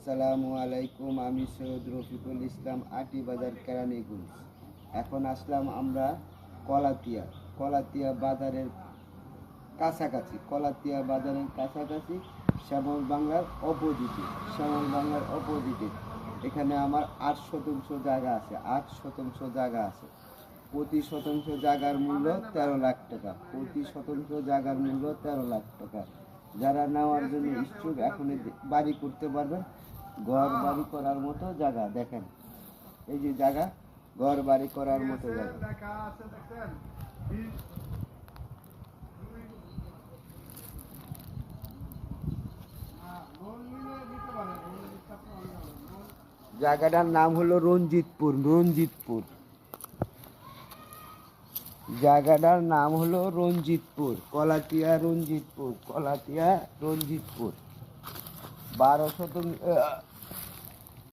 আসসালামু আলাইকুম। আমি সৈয়দ রফিকুল ইসলাম, আটি বাজার কেরানীগঞ্জ। এখন আসলাম আমরা কলাতিয়া বাজারের কাছাকাছি শ্যামল বাংলার অপোজিটে এখানে আমার 8 শতাংশ জায়গা আছে। প্রতি শতাংশ জায়গার মূল্য 13 লাখ টাকা। যারা নেওয়ার জন্য ইচ্ছুক এখন বাড়ি করতে পারবেন। ঘর বাড়ি করার মতো জায়গা দেখেন, এই যে জায়গা, ঘর বাড়ি করার মতো জায়গা। জায়গাটার নাম হলো রঞ্জিতপুর। জায়গাটার নাম হলো রঞ্জিতপুর, কলাতিয়া রঞ্জিতপুর 12 শতাংশ